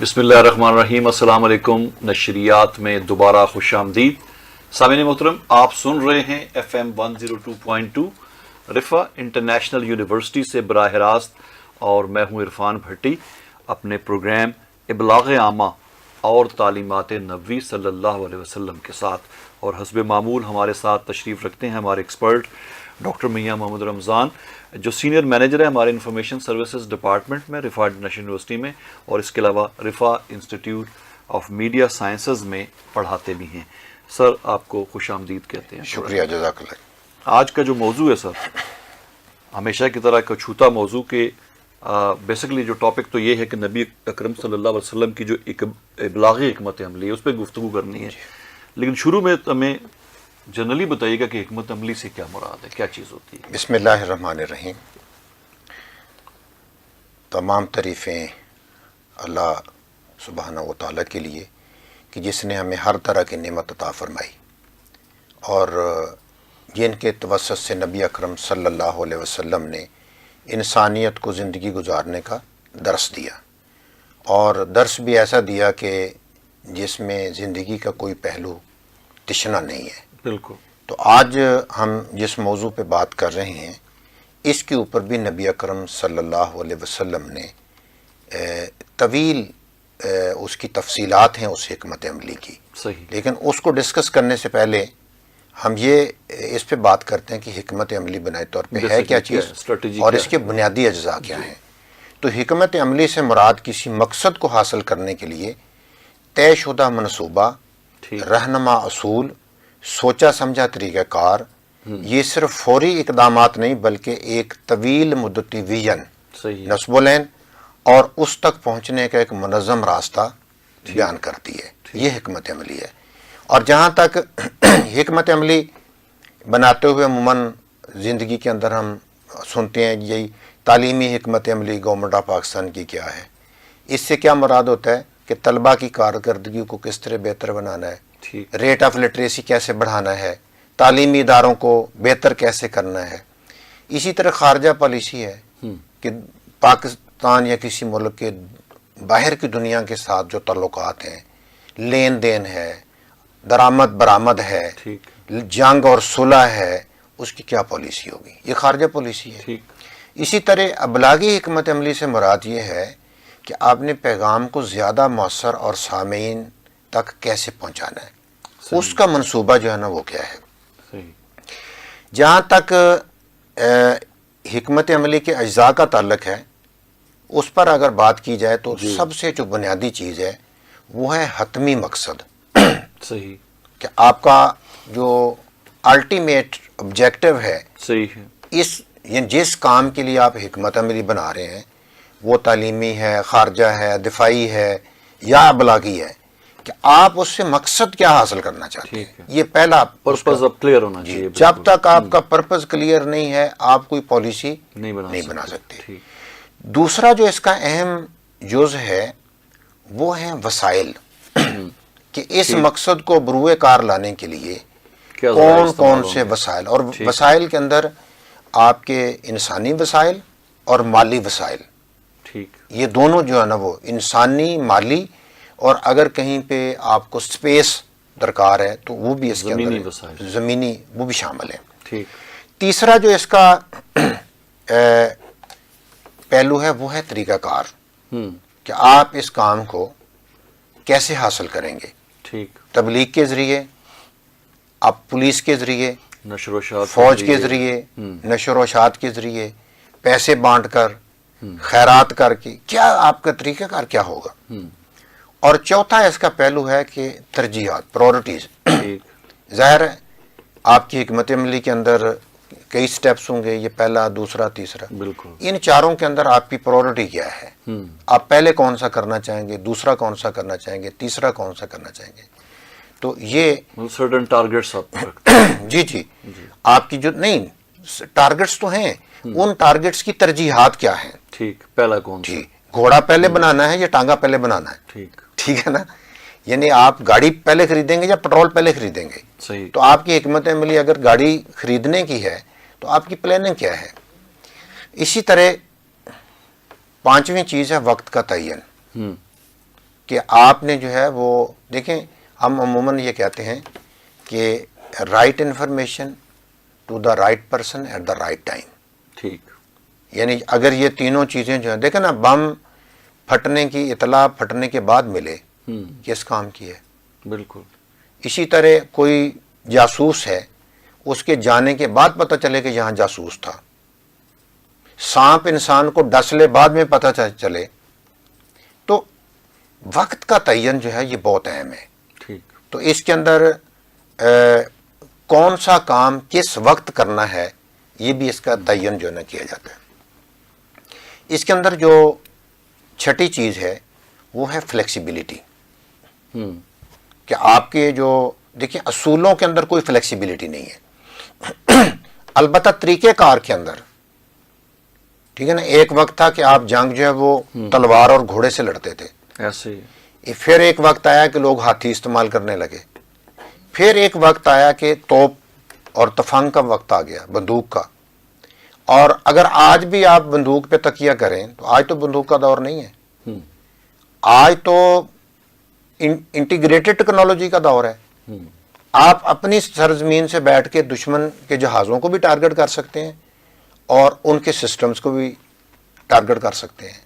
بسم اللہ الرحمن الرحیم۔ السلام علیکم۔ نشریات میں دوبارہ خوش آمدید۔ سامعین محترم، آپ سن رہے ہیں FM 102.2 رفا انٹرنیشنل یونیورسٹی سے براہ راست، اور میں ہوں عرفان بھٹی اپنے پروگرام ابلاغ عامہ اور تعلیمات نبوی صلی اللہ علیہ وسلم کے ساتھ، اور حسب معمول ہمارے ساتھ تشریف رکھتے ہیں ہمارے ایکسپرٹ ڈاکٹر میاں محمد رمضان، جو سینئر مینیجر ہے ہمارے انفارمیشن سروسز ڈپارٹمنٹ میں رفا انٹرنیشنل یونیورسٹی میں، اور اس کے علاوہ رفا انسٹیٹیوٹ آف میڈیا سائنسز میں پڑھاتے بھی ہیں۔ سر، آپ کو خوش آمدید کہتے ہیں۔ شکریہ، جزاک اللہ۔ آج کا جو موضوع ہے سر، ہمیشہ کی طرح کا چھوٹا موضوع کہ بیسیکلی جو ٹاپک تو یہ ہے کہ نبی اکرم صلی اللہ علیہ وسلم کی جو ایک ابلاغی حکمت عملی ہے اس پہ گفتگو کرنی ہے، لیکن شروع میں ہمیں جنرلی بتائیے گا کہ حکمت عملی سے کیا مراد ہے، کیا چیز ہوتی ہے؟ بسم اللہ الرحمن الرحیم۔ تمام تعریفیں اللہ سبحانہ و تعالیٰ کے لیے کہ جس نے ہمیں ہر طرح کی نعمت عطا فرمائی، اور جن کے توسط سے نبی اکرم صلی اللہ علیہ وسلم نے انسانیت کو زندگی گزارنے کا درس دیا، اور درس بھی ایسا دیا کہ جس میں زندگی کا کوئی پہلو تشنا نہیں ہے۔ بالکل۔ تو آج ہم جس موضوع پہ بات کر رہے ہیں اس کے اوپر بھی نبی اکرم صلی اللہ علیہ وسلم نے طویل اس کی تفصیلات ہیں اس حکمت عملی کی، صحیح، لیکن اس کو ڈسکس کرنے سے پہلے ہم یہ اس پہ بات کرتے ہیں کہ حکمت عملی بنائے طور پہ ہے کیا چیز اور اس کے بنیادی اجزاء کیا ہیں۔ تو حکمت عملی سے مراد کسی مقصد کو حاصل کرنے کے لیے طے شدہ منصوبہ، رہنما اصول، سوچا سمجھا طریقہ کار، یہ صرف فوری اقدامات نہیں بلکہ ایک طویل مدتی ویژن، نصب العین اور اس تک پہنچنے کا ایک منظم راستہ بیان کرتی ہے۔ یہ حکمت عملی ہے۔ اور جہاں تک حکمت عملی بناتے ہوئے عموماً زندگی کے اندر ہم سنتے ہیں یہی تعلیمی حکمت عملی گورنمنٹ آف پاکستان کی کیا ہے، اس سے کیا مراد ہوتا ہے کہ طلباء کی کارکردگی کو کس طرح بہتر بنانا ہے، ریٹ آف لٹریسی کیسے بڑھانا ہے، تعلیمی اداروں کو بہتر کیسے کرنا ہے۔ اسی طرح خارجہ پالیسی ہے کہ پاکستان یا کسی ملک کے باہر کی دنیا کے ساتھ جو تعلقات ہیں، لین دین ہے، درآمد برآمد ہے، جنگ اور صلح ہے، اس کی کیا پالیسی ہوگی، یہ خارجہ پالیسی ہے۔ اسی طرح ابلاغی حکمت عملی سے مراد یہ ہے کہ آپ نے پیغام کو زیادہ مؤثر اور سامعین تک کیسے پہنچانا ہے، اس کا منصوبہ جو ہے نا وہ کیا ہے۔ جہاں تک حکمت عملی کے اجزاء کا تعلق ہے اس پر اگر بات کی جائے تو سب سے جو بنیادی چیز ہے وہ ہے حتمی مقصد۔ صحیح، کہ آپ کا جو الٹیمیٹ آبجیکٹو ہے، صحیح ہے، یعنی جس کام کے لیے آپ حکمت عملی بنا رہے ہیں، وہ تعلیمی ہے، خارجہ ہے، دفاعی ہے یا ابلاغی ہے، کہ آپ اس سے مقصد کیا حاصل کرنا چاہتے ہیں۔ یہ پہلا پرپز اب کلیئر ہونا چاہیے۔ جب تک آپ کا پرپز کلیئر نہیں ہے آپ کوئی پالیسی نہیں بنا سکتے۔ دوسرا جو اس کا اہم جز ہے وہ ہیں وسائل، کہ اس مقصد کو بروئے کار لانے کے لیے کون کون سے وسائل، اور وسائل کے اندر آپ کے انسانی وسائل اور مالی وسائل، یہ دونوں جو ہے نا وہ انسانی، مالی، اور اگر کہیں پہ آپ کو سپیس درکار ہے تو وہ بھی اس کے اندر زمینی وہ بھی شامل ہے۔ تیسرا جو اس کا پہلو ہے وہ ہے طریقہ کار، کہ آپ اس کام کو کیسے حاصل کریں گے، تبلیغ کے ذریعے، آپ پولیس کے ذریعے، فوج کے ذریعے، نشر و اشاعت کے ذریعے، پیسے بانٹ کر، خیرات کر کے، کیا آپ کا طریقہ کار کیا ہوگا۔ اور چوتھا اس کا پہلو ہے کہ ترجیحات، پرائورٹیز۔ ظاہر ہے آپ کی حکمت عملی کے اندر کئی سٹیپس ہوں گے، یہ پہلا، دوسرا، تیسرا، ان چاروں کے اندر آپ کی پرائورٹی کیا ہے، آپ پہلے کون سا کرنا چاہیں گے، دوسرا کون سا کرنا چاہیں گے، تیسرا کون سا کرنا چاہیں گے۔ تو یہ سرٹن ٹارگٹس جی آپ کی جو نہیں ٹارگٹس تو ہیں، ان ٹارگٹس کی ترجیحات کیا ہیں۔ پہلا کون سا، گھوڑا پہلے بنانا ہے یا ٹانگا پہلے بنانا ہے، ٹھیک ہے نا، یعنی آپ گاڑی پہلے خریدیں گے یا پٹرول پہلے خریدیں گے۔ تو آپ کی حکمت عملی اگر گاڑی خریدنے کی ہے تو آپ کی پلاننگ کیا ہے۔ اسی طرح پانچویں چیز ہے وقت کا تعین، کہ آپ نے جو ہے وہ دیکھیں ہم عموماً یہ کہتے ہیں کہ right information to the right person at the right time. ٹھیک. یعنی اگر یہ تینوں چیزیں جو ہیں دیکھیں نا, بم پھٹنے کی اطلاع پھٹنے کے بعد ملے کس کام کی ہے. بالکل. اسی طرح کوئی جاسوس ہے, اس کے جانے کے بعد پتہ چلے کہ یہاں جاسوس تھا. سانپ انسان کو ڈس لے بعد میں پتہ چلے. تو وقت کا تعین جو ہے یہ بہت اہم ہے. ٹھیک. تو اس کے اندر کون سا کام کس وقت کرنا ہے یہ بھی اس کا تعین جو ہے نا کیا جاتا ہے. اس کے اندر جو چھٹی چیز ہے وہ ہے فلیکسیبلٹی. کہ آپ کے جو دیکھیں اصولوں کے اندر کوئی فلیکسیبلٹی نہیں ہے. البتہ طریقہ کار کے اندر ٹھیک ہے نا, ایک وقت تھا کہ آپ جنگ جو ہے وہ تلوار اور گھوڑے سے لڑتے تھے, ایسے ہی. پھر ایک وقت آیا کہ لوگ ہاتھی استعمال کرنے لگے. پھر ایک وقت آیا کہ توپ اور تفنگ کا وقت آ گیا, بندوق کا. اور اگر آج بھی آپ بندوق پہ تکیہ کریں تو آج تو بندوق کا دور نہیں ہے, آج تو انٹیگریٹڈ ٹیکنالوجی کا دور ہے. آپ اپنی سرزمین سے بیٹھ کے دشمن کے جہازوں کو بھی ٹارگٹ کر سکتے ہیں اور ان کے سسٹمز کو بھی ٹارگٹ کر سکتے ہیں.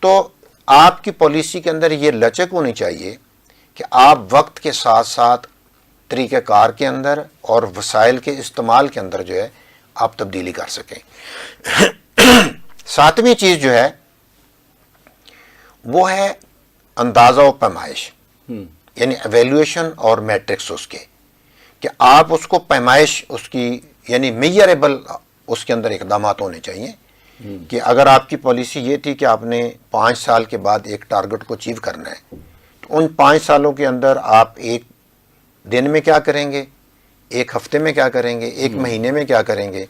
تو آپ کی پالیسی کے اندر یہ لچک ہونی چاہیے کہ آپ وقت کے ساتھ ساتھ طریقہ کار کے اندر اور وسائل کے استعمال کے اندر جو ہے آپ تبدیلی کر سکیں. ساتویں چیز جو ہے وہ ہے اندازہ و پیمائش, یعنی ایویلویشن اور میٹرکس اس کے, کہ آپ اس کو پیمائش اس کی یعنی میئریبل اس کے اندر اقدامات ہونے چاہیے. کہ اگر آپ کی پالیسی یہ تھی کہ آپ نے 5 سال کے بعد ایک ٹارگٹ کو اچیو کرنا ہے, تو ان 5 سالوں کے اندر آپ ایک دن میں کیا کریں گے, ایک ہفتے میں کیا کریں گے, ایک مہینے میں کیا کریں گے,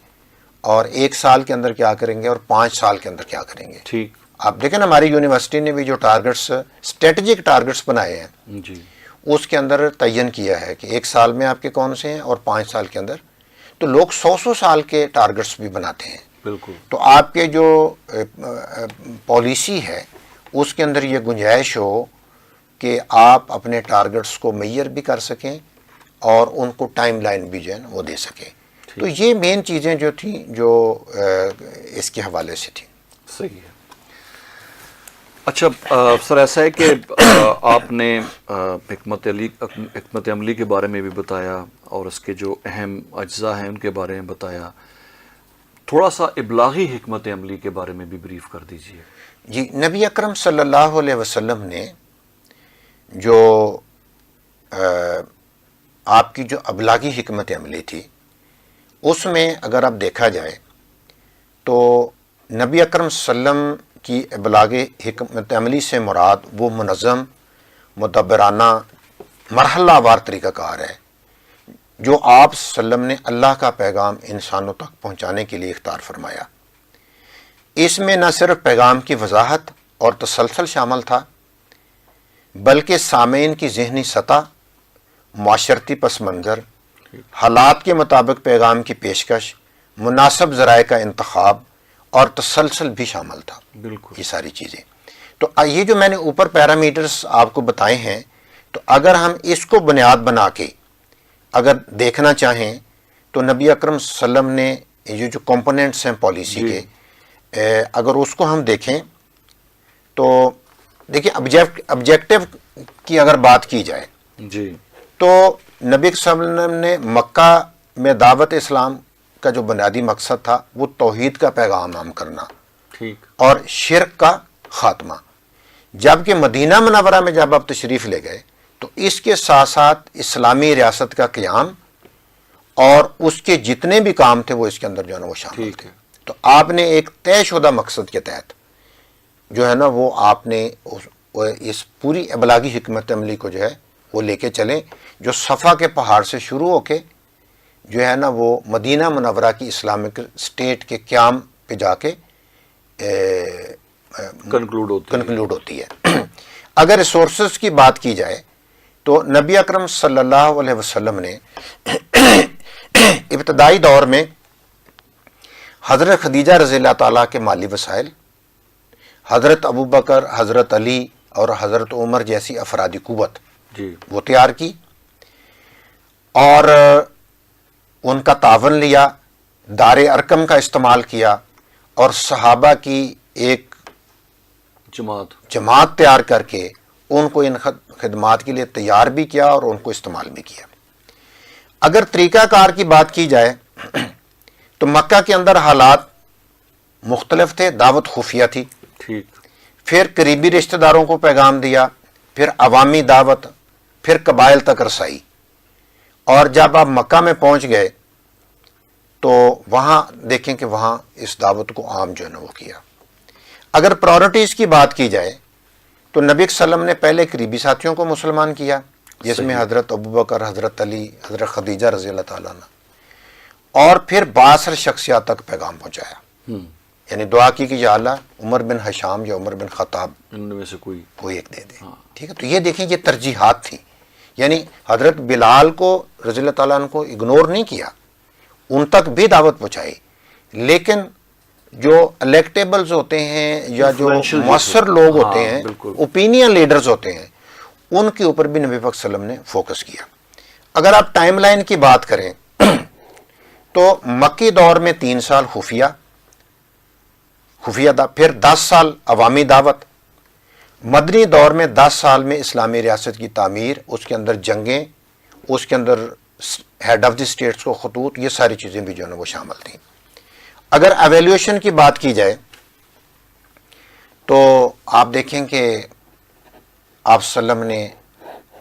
اور 1 سال کے اندر کیا کریں گے, اور 5 سال کے اندر کیا کریں گے. ٹھیک. آپ دیکھیں نا ہماری یونیورسٹی نے بھی جو ٹارگٹس اسٹریٹجک ٹارگٹس بنائے ہیں جی, اس کے اندر تعین کیا ہے کہ 1 سال میں آپ کے کون سے ہیں اور 5 سال کے اندر. تو لوگ 100 سال کے ٹارگٹس بھی بناتے ہیں. بالکل. تو آپ کے جو پالیسی ہے اس کے اندر یہ گنجائش ہو کہ آپ اپنے ٹارگٹس کو میئر بھی کر سکیں اور ان کو ٹائم لائن بھی جو ہے وہ دے سکیں. تو یہ مین چیزیں جو تھیں جو اس کے حوالے سے تھیں. صحیح ہے. اچھا سر, ایسا ہے کہ آپ نے حکمت عملی کے بارے میں بھی بتایا اور اس کے جو اہم اجزاء ہیں ان کے بارے میں بتایا. تھوڑا سا ابلاغی حکمت عملی کے بارے میں بھی بریف کر دیجئے. جی, نبی اکرم صلی اللہ علیہ وسلم نے جو آپ کی جو ابلاغی حکمت عملی تھی اس میں اگر آپ دیکھا جائے تو نبی اکرم صلی اللہ علیہ وسلم کی ابلاغی حکمت عملی سے مراد وہ منظم مدبرانہ مرحلہ وار طریقہ کار ہے جو آپ صلی اللہ علیہ وسلم نے اللہ کا پیغام انسانوں تک پہنچانے کے لیے اختیار فرمایا. اس میں نہ صرف پیغام کی وضاحت اور تسلسل شامل تھا بلکہ سامعین کی ذہنی سطح, معاشرتی پس منظر, حالات کے مطابق پیغام کی پیشکش, مناسب ذرائع کا انتخاب اور تسلسل بھی شامل تھا. بالکل. یہ ساری چیزیں. تو یہ جو میں نے اوپر پیرامیٹرز آپ کو بتائے ہیں, تو اگر ہم اس کو بنیاد بنا کے اگر دیکھنا چاہیں تو نبی اکرم صلی اللہ علیہ وسلم نے یہ جو کمپوننٹس ہیں پالیسی کے, اگر اس کو ہم دیکھیں تو دیکھیں آبجیکٹو کی اگر بات کی جائے جی, تو نبی صلی اللہ علیہ وسلم نے مکہ میں دعوت اسلام کا جو بنیادی مقصد تھا وہ توحید کا پیغام عام کرنا. ٹھیک. اور شرک کا خاتمہ. جبکہ مدینہ منورہ میں جب آپ تشریف لے گئے تو اس کے ساتھ ساتھ اسلامی ریاست کا قیام اور اس کے جتنے بھی کام تھے وہ اس کے اندر جو ہے نا وہ شامل تھے. تو آپ نے ایک طے شدہ مقصد کے تحت جو ہے نا وہ آپ نے اس پوری ابلاغی حکمت عملی کو جو ہے وہ لے کے چلیں, جو صفا کے پہاڑ سے شروع ہو کے جو ہے نا وہ مدینہ منورہ کی اسلامک اسٹیٹ کے قیام پہ جا کے کنکلوڈ ہوتی ہے. اگر ریسورسز کی بات کی جائے تو نبی اکرم صلی اللہ علیہ وسلم نے ابتدائی دور میں حضرت خدیجہ رضی اللہ تعالیٰ کے مالی وسائل, حضرت ابوبکر, حضرت علی اور حضرت عمر جیسی افرادی قوت جی وہ تیار کی اور ان کا تعاون لیا، دار ارکم کا استعمال کیا اور صحابہ کی ایک جماعت تیار کر کے ان کو ان خدمات کے لیے تیار بھی کیا اور ان کو استعمال بھی کیا۔ اگر طریقہ کار کی بات کی جائے تو مکہ کے اندر حالات مختلف تھے، دعوت خفیہ تھی، ٹھیک، پھر قریبی رشتہ داروں کو پیغام دیا، پھر عوامی دعوت، پھر قبائل تک رسائی، اور جب آپ مکہ میں پہنچ گئے تو وہاں دیکھیں کہ وہاں اس دعوت کو عام جو ہے نا وہ کیا۔ اگر پرائورٹیز کی بات کی جائے تو نبی صلی اللہ علیہ وسلم نے پہلے قریبی ساتھیوں کو مسلمان کیا، جس میں حضرت ابوبکر، حضرت علی، حضرت خدیجہ رضی اللہ تعالیٰ عنہ، اور پھر بااثر شخصیات تک پیغام پہنچایا، یعنی دعا کی کہ یا اللہ عمر بن حشام یا عمر بن خطاب ان میں سے کوئی ایک دے دے، ٹھیک ہے۔ تو یہ دیکھیں یہ ترجیحات تھیں، یعنی حضرت بلال کو رضی اللہ تعالیٰ عنہ کو اگنور نہیں کیا، ان تک بھی دعوت پہنچائی، لیکن جو الیکٹیبلز ہوتے ہیں یا جو مؤثر لوگ ہوتے ہیں، اوپینین لیڈرز ہوتے ہیں، ان کے اوپر بھی نبی پاک صلی اللہ علیہ وسلم نے فوکس کیا۔ اگر آپ ٹائم لائن کی بات کریں تو مکی دور میں 3 سال خفیہ پھر 10 سال عوامی دعوت، مدنی دور میں 10 سال میں اسلامی ریاست کی تعمیر، اس کے اندر جنگیں، اس کے اندر ہیڈ آف دی اسٹیٹس کو خطوط، یہ ساری چیزیں بھی جو ہے وہ شامل تھیں۔ اگر ایویلیوشن کی بات کی جائے تو آپ دیکھیں کہ آپ صلی اللہ علیہ وسلم نے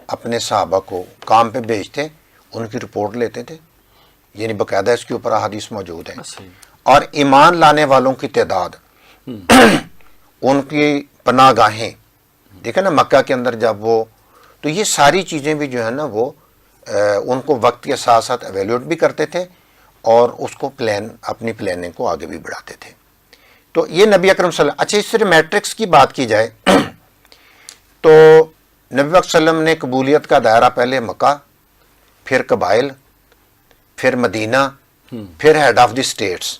اپنے صحابہ کو کام پہ بھیجتے، ان کی رپورٹ لیتے تھے، یعنی باقاعدہ اس کے اوپر احادیث موجود ہیں، اور ایمان لانے والوں کی تعداد، ان کی پناہ گاہیں، دیکھیں نا مکہ کے اندر جب وہ، تو یہ ساری چیزیں بھی جو ہے نا وہ ان کو وقت کے ساتھ ساتھ ایویلیوٹ بھی کرتے تھے اور اس کو اپنی پلاننگ کو آگے بھی بڑھاتے تھے۔ تو یہ نبی اکرم صلی اللہ علیہ وسلم۔ اچھا، اس طرح میٹرکس کی بات کی جائے تو نبی صلی اللہ علیہ وسلم نے قبولیت کا دائرہ پہلے مکہ، پھر قبائل، پھر مدینہ، پھر ہیڈ آف دی اسٹیٹس،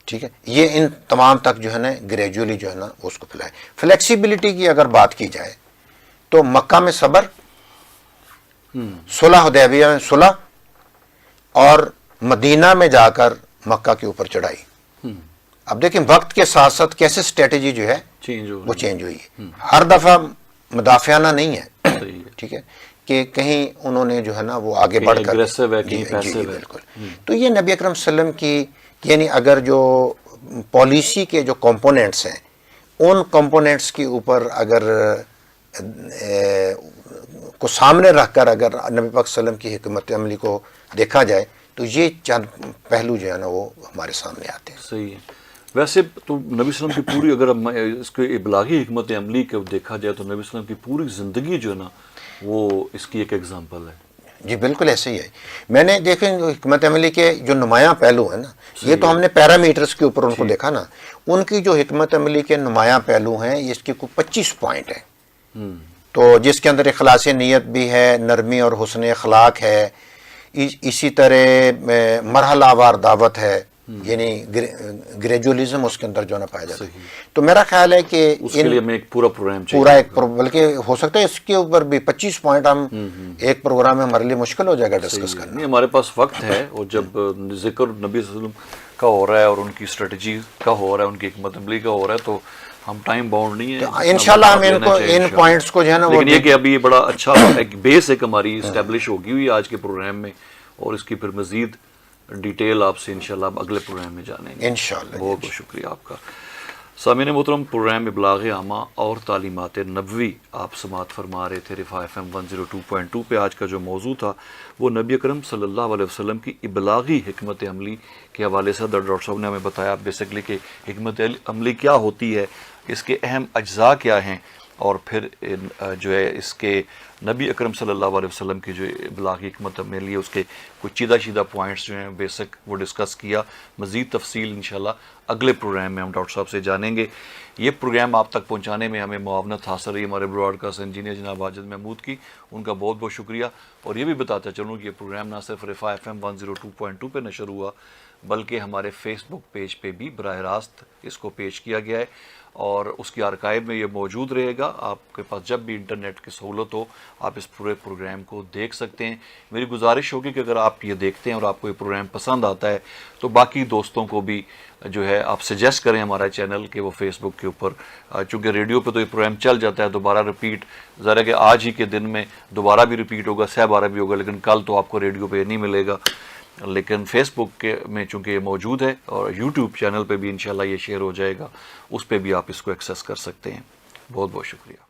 ٹھیک ہے، یہ ان تمام تک جو ہے نا گریجولی جو ہے نا اس کو پھیلائے۔ فلیکسیبلٹی کی اگر بات کی جائے تو مکہ میں صبر، صلح حدیبیہ میں صلح، اور مدینہ میں جا کر مکہ کے اوپر چڑھائی۔ اب دیکھیں وقت کے ساتھ ساتھ کیسے اسٹریٹجی جو ہے وہ چینج ہوئی ہے، ہر دفعہ مدافعانہ نہیں ہے، ٹھیک ہے، کہ کہیں انہوں نے جو ہے نا وہ آگے بڑھ کر، جی بالکل۔ تو یہ نبی اکرم صلی اللہ علیہ وسلم کی، یعنی اگر جو پالیسی کے جو کمپوننٹس ہیں، ان کمپوننٹس کے اوپر اگر کو سامنے رکھ کر اگر نبی پاک صلی اللہ علیہ وسلم کی حکمت عملی کو دیکھا جائے تو یہ چند پہلو جو ہے نا وہ ہمارے سامنے آتے ہیں۔ صحیح ہے۔ ویسے تو نبی صلی اللہ علیہ وسلم کی پوری، اگر اس کے ابلاغی حکمت عملی کو دیکھا جائے تو نبی صلی اللہ علیہ وسلم کی پوری زندگی جو ہے نا وہ اس کی ایک ایگزامپل ہے۔ جی بالکل ایسے ہی ہے۔ میں نے دیکھیں حکمت عملی کے جو نمایاں پہلو ہیں نا، یہ تو ہم نے پیرامیٹرز کے اوپر ان کو دیکھا نا، ان کی جو حکمت عملی کے نمایاں پہلو ہیں، اس کے کوئی 25 پوائنٹ ہیں، تو جس کے اندر اخلاص نیت بھی ہے، نرمی اور حسن اخلاق ہے، اسی طرح مرحلہ وار دعوت ہے، یعنی گریجولیزم اس کے اندر جو نہ پایا جاتا ہے۔ تو میرا خیال ہے کہ اس کے لیے ہمیں ایک پورا پروگرام بلکہ ہو سکتا ہے اس کے اوپر بھی 25 پوائنٹ ہم ایک پروگرام میں ہمارے لیے مشکل ہو جائے گا ڈسکس کرنا۔ نہیں، ہمارے پاس وقت ہے، اور جب ذکر نبی صلی اللہ علیہ وسلم کا ہو رہا ہے اور ان کی اسٹریٹجی کا ہو رہا ہے، ان کی حکمت عملی کا ہو رہا ہے، تو ہم ٹائم باؤنڈ نہیں ہے، انشاءاللہ ہم ان پوائنٹس کو جو ہے نا، لیکن یہ کہ ابھی بڑا اچھا ایک بیس ایک ہماری اسٹیبلش ہوگی ہوئی آج کے پروگرام میں، اور اس کی پھر مزید ڈیٹیل آپ سے انشاءاللہ اب اگلے پروگرام میں جانیں گے انشاءاللہ۔ بہت بہت شکریہ آپ کا۔ سامعین محترم، پروگرام ابلاغ عامہ اور تعلیمات نبوی آپ سماعت فرما رہے تھے رفاع FM 102.2 پہ۔ آج کا جو موضوع تھا وہ نبی اکرم صلی اللہ علیہ وسلم کی ابلاغی حکمت عملی کے حوالے سے ڈاکٹر صاحب نے ہمیں بتایا بیسکلی کہ حکمت عملی کیا ہوتی ہے، اس کے اہم اجزاء کیا ہیں، اور پھر جو ہے اس کے نبی اکرم صلی اللہ علیہ وسلم کی جو ابلاغی حکمت عملی ہے اس کے کچھ چیدہ پوائنٹس جو ہیں بیسک وہ ڈسکس کیا۔ مزید تفصیل انشاءاللہ اگلے پروگرام میں ہم ڈاکٹر صاحب سے جانیں گے۔ یہ پروگرام آپ تک پہنچانے میں ہمیں معاونت حاصل رہی ہمارے براڈ کاسٹ انجینئر جناب واجد محمود کی، ان کا بہت بہت شکریہ۔ اور یہ بھی بتاتا چلوں کہ یہ پروگرام نہ صرف رفاع FM 102.2 پہ نشر ہوا، بلکہ ہمارے فیس بک پیج پہ بھی براہ راست اس کو پیش کیا گیا ہے۔ اور اس کی آرکائیو میں یہ موجود رہے گا. آپ کے پاس جب بھی انٹرنیٹ کی سہولت ہو آپ اس پورے پروگرام کو دیکھ سکتے ہیں. میری گزارش ہوگی کہ اگر آپ یہ دیکھتے ہیں اور آپ کو یہ پروگرام پسند آتا ہے تو باقی دوستوں کو بھی جو ہے آپ سجیسٹ کریں ہمارا چینل کہ وہ فیس بک کے اوپر, چونکہ ریڈیو پہ تو یہ پروگرام چل جاتا ہے دوبارہ رپیٹ, ذرا کہ آج ہی کے دن میں دوبارہ بھی رپیٹ ہوگا, 12 بھی ہوگا, لیکن کل تو آپ کو ریڈیو پہ نہیں ملے گا. لیکن فیس بک کے میں چونکہ یہ موجود ہے اور یوٹیوب چینل پہ بھی انشاءاللہ یہ شیئر ہو جائے گا, اس پہ بھی آپ اس کو ایکسیس کر سکتے ہیں. بہت بہت شکریہ.